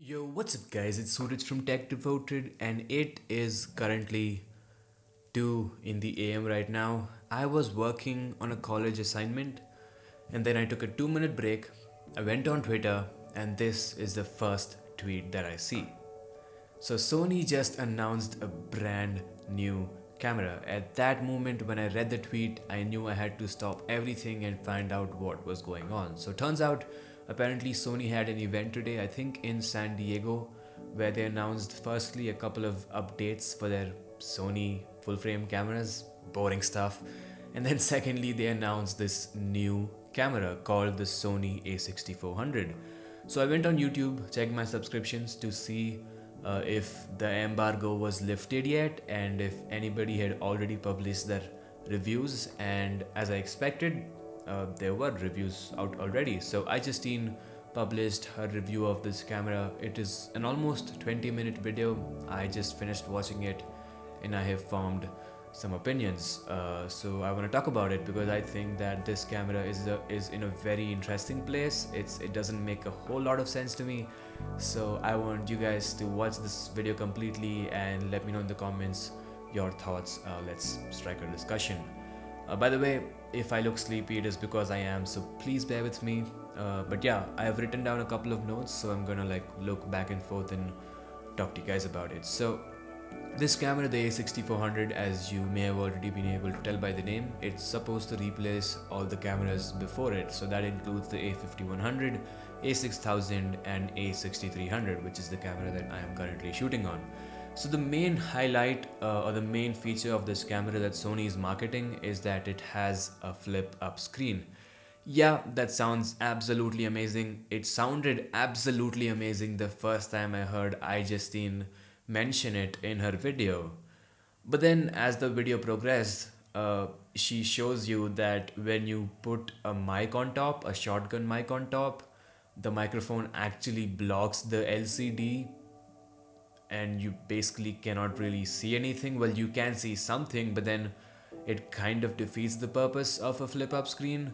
Yo, what's up, guys? It's Suraj from Tech Devoted, and it is currently 2 in the AM right now. I was working on a college assignment, and then I took a 2-minute break. I went on Twitter, and this is the first tweet that I see. So, Sony just announced a brand new camera. At that moment, when I read the tweet, I knew I had to stop everything and find out what was going on. So, turns out, apparently, Sony had an event today, I think in San Diego, where they announced firstly a couple of updates for their Sony full frame cameras, boring stuff. And then, secondly, they announced this new camera called the Sony A6400. So, I went on YouTube, checked my subscriptions to see if the embargo was lifted yet and if anybody had already published their reviews. And as I expected, there were reviews out already. So iJustine published her review of this camera. It is an almost 20-minute video. I just finished watching it and I have formed some opinions. So I want to talk about it because I think that this camera is in a very interesting place. It doesn't make a whole lot of sense to me. So I want you guys to watch this video completely and let me know in the comments your thoughts. Let's strike a discussion. By the way, if I look sleepy, it is because I am. So please bear with me. But yeah, I have written down a couple of notes, so I'm gonna look back and forth and talk to you guys about it. So this camera, the A6400, as you may have already been able to tell by the name, it's supposed to replace all the cameras before it. So that includes the A5100, A6000 and A6300, which is the camera that I am currently shooting on. So the main highlight or the main feature of this camera that Sony is marketing is that it has a flip up screen. Yeah, that sounds absolutely amazing. It sounded absolutely amazing the first time I heard iJustine mention it in her video. But then, as the video progressed, she shows you that when you put a mic on top, a shotgun mic on top, the microphone actually blocks the LCD and you basically cannot really see anything. Well, you can see something, but then it kind of defeats the purpose of a flip up screen.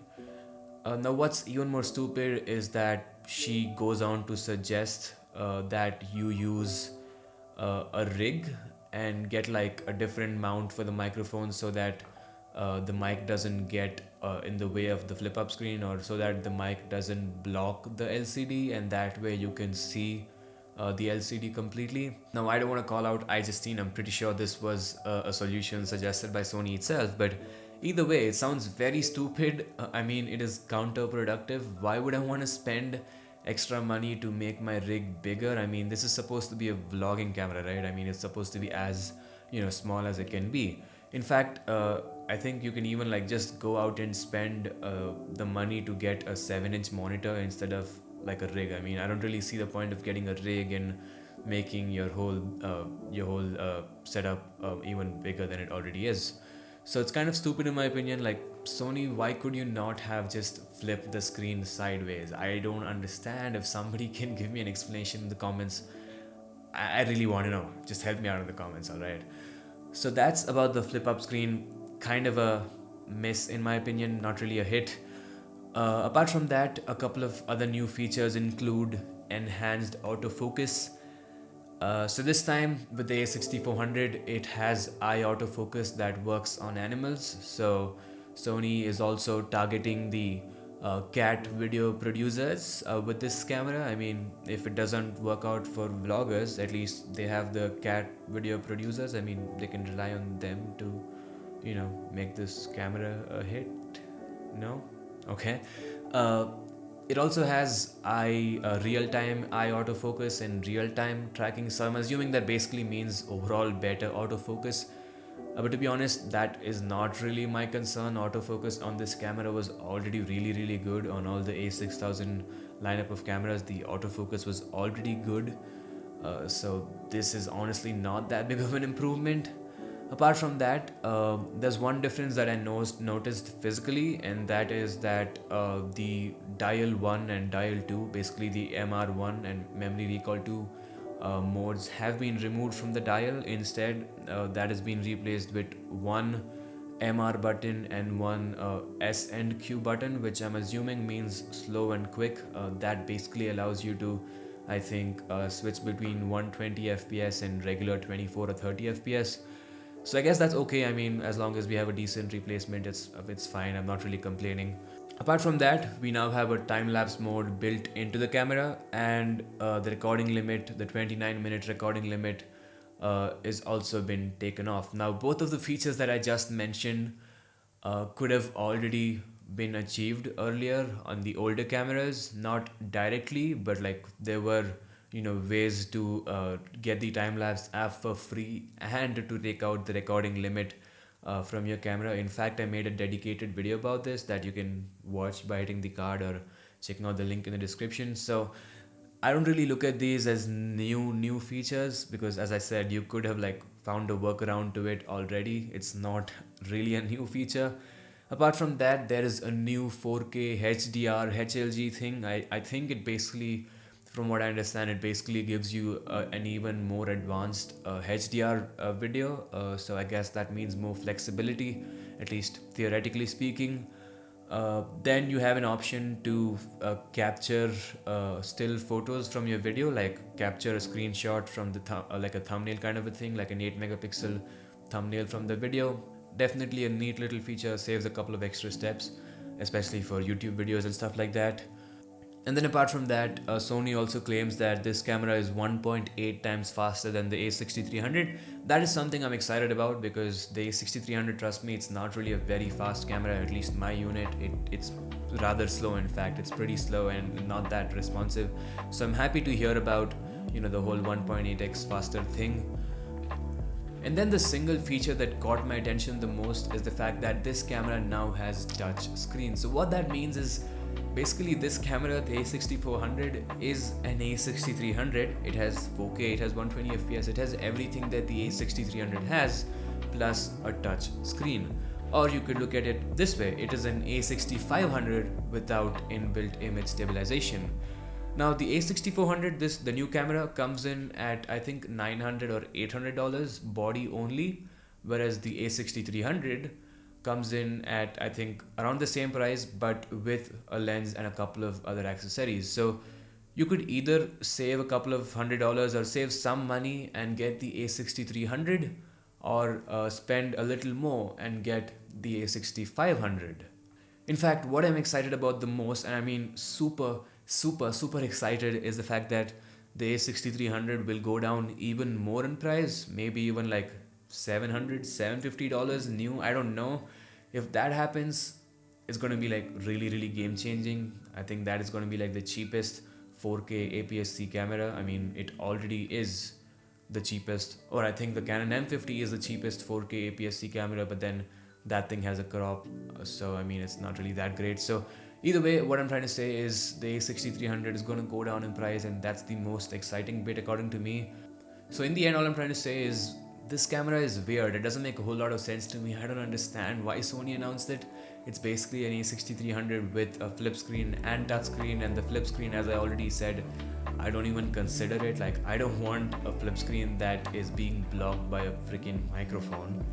Now, what's even more stupid is that she goes on to suggest that you use a rig and get like a different mount for the microphone so that the mic doesn't get in the way of the flip up screen, or so that the mic doesn't block the LCD, and that way you can see the LCD completely. Now, I don't want to call out iJustine. I'm pretty sure this was a solution suggested by Sony itself, but either way, it sounds very stupid. I mean, it is counterproductive. Why would I want to spend extra money to make my rig bigger? I mean, this is supposed to be a vlogging camera, right? I mean, it's supposed to be as, small as it can be. In fact, I think you can even just go out and spend the money to get a 7-inch monitor instead of like a rig. I mean, I don't really see the point of getting a rig and making your whole setup even bigger than it already is. So it's kind of stupid in my opinion. Like, Sony, why could you not have just flipped the screen sideways? I don't understand. If somebody can give me an explanation in the comments, I really want to know. Just help me out in the comments, alright? So that's about the flip up screen. Kind of a miss in my opinion, not really a hit. Apart from that, a couple of other new features include enhanced autofocus. So this time with the A6400, it has eye autofocus that works on animals. So Sony is also targeting the cat video producers with this camera. I mean, if it doesn't work out for vloggers, at least they have the cat video producers. I mean, they can rely on them to, make this camera a hit. No? Okay. Uh, it also has real-time eye autofocus and real-time tracking. So I'm assuming that basically means overall better autofocus. But to be honest, that is not really my concern. Autofocus on this camera was already really, really good on all the A6000 lineup of cameras. The autofocus was already good. So this is honestly not that big of an improvement. Apart from that, there's one difference that I noticed physically, and that is that the dial 1 and dial 2, basically the MR1 and memory recall 2 modes, have been removed from the dial. Instead, that has been replaced with one MR button and one S and Q button, which I'm assuming means slow and quick. That basically allows you to I think switch between 120 FPS and regular 24 or 30 FPS. So I guess that's okay. I mean, as long as we have a decent replacement, it's fine. I'm not really complaining. Apart from that, we now have a time-lapse mode built into the camera, and the recording limit, the 29-minute recording limit, is also been taken off. Now, both of the features that I just mentioned could have already been achieved earlier on the older cameras, not directly, but like there were, ways to get the time lapse app for free and to take out the recording limit from your camera. In fact, I made a dedicated video about this that you can watch by hitting the card or checking out the link in the description. So I don't really look at these as new features, because as I said, you could have like found a workaround to it already. It's not really a new feature. Apart from that, there is a new 4K HDR HLG thing. I think it basically, from what I understand, it basically gives you an even more advanced HDR video. So I guess that means more flexibility, at least theoretically speaking. Then you have an option to capture still photos from your video, like capture a screenshot from the like a thumbnail kind of a thing, like an 8 megapixel thumbnail from the video. Definitely a neat little feature, saves a couple of extra steps, especially for YouTube videos and stuff like that. And then apart from that, Sony also claims that this camera is 1.8 times faster than the A6300. That is something I'm excited about, because the A6300, trust me, it's not really a very fast camera, at least my unit. It's rather slow, in fact. It's pretty slow and not that responsive. So I'm happy to hear about, the whole 1.8x faster thing. And then the single feature that caught my attention the most is the fact that this camera now has touch screen. So what that means is, basically this camera, the A6400, is an A6300. It has 4K, it has 120 FPS, it has everything that the A6300 has, plus a touch screen. Or you could look at it this way, it is an A6500 without inbuilt image stabilization. Now the A6400, the new camera, comes in at I think $900 or $800 body only, whereas the A6300 comes in at I think around the same price, but with a lens and a couple of other accessories. So you could either save a couple of $100 or save some money and get the A6300, or spend a little more and get the A6500. In fact, what I'm excited about the most, and I mean super excited, is the fact that the A6300 will go down even more in price, maybe even like $750 new. I don't know. If that happens, it's going to be like really game changing. I think that is going to be like the cheapest 4K APS-C camera. I mean, it already is the cheapest, or I think the Canon M50 is the cheapest 4K APS-C camera, but then that thing has a crop, so I mean it's not really that great. So either way, what I'm trying to say is the A6300 is going to go down in price, and that's the most exciting bit according to me. So in the end, all I'm trying to say is this camera is weird. It doesn't make a whole lot of sense to me. I don't understand why Sony announced it. It's basically an A6300 with a flip screen and touch screen, and the flip screen, as I already said, I don't even consider it. Like, I don't want a flip screen that is being blocked by a freaking microphone.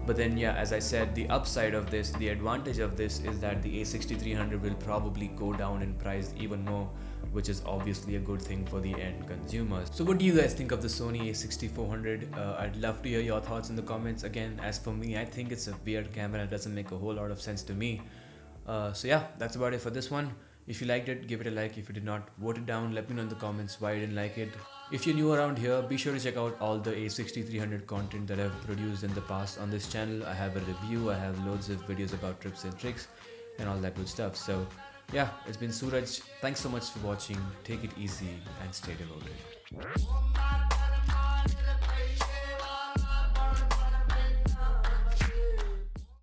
But then yeah, as I said, the upside of this, the advantage of this, is that the A6300 will probably go down in price even more, which is obviously a good thing for the end consumers. So what do you guys think of the Sony A6400? I'd love to hear your thoughts in the comments. Again, as for me, I think it's a weird camera. It doesn't make a whole lot of sense to me. So yeah, that's about it for this one. If you liked it, give it a like. If you did not, vote it down. Let me know in the comments why you didn't like it. If you're new around here, be sure to check out all the A6300 content that I've produced in the past on this channel. I have a review, I have loads of videos about tips and tricks and all that good stuff. So yeah, it's been Suraj. Thanks so much for watching. Take it easy and stay devoted.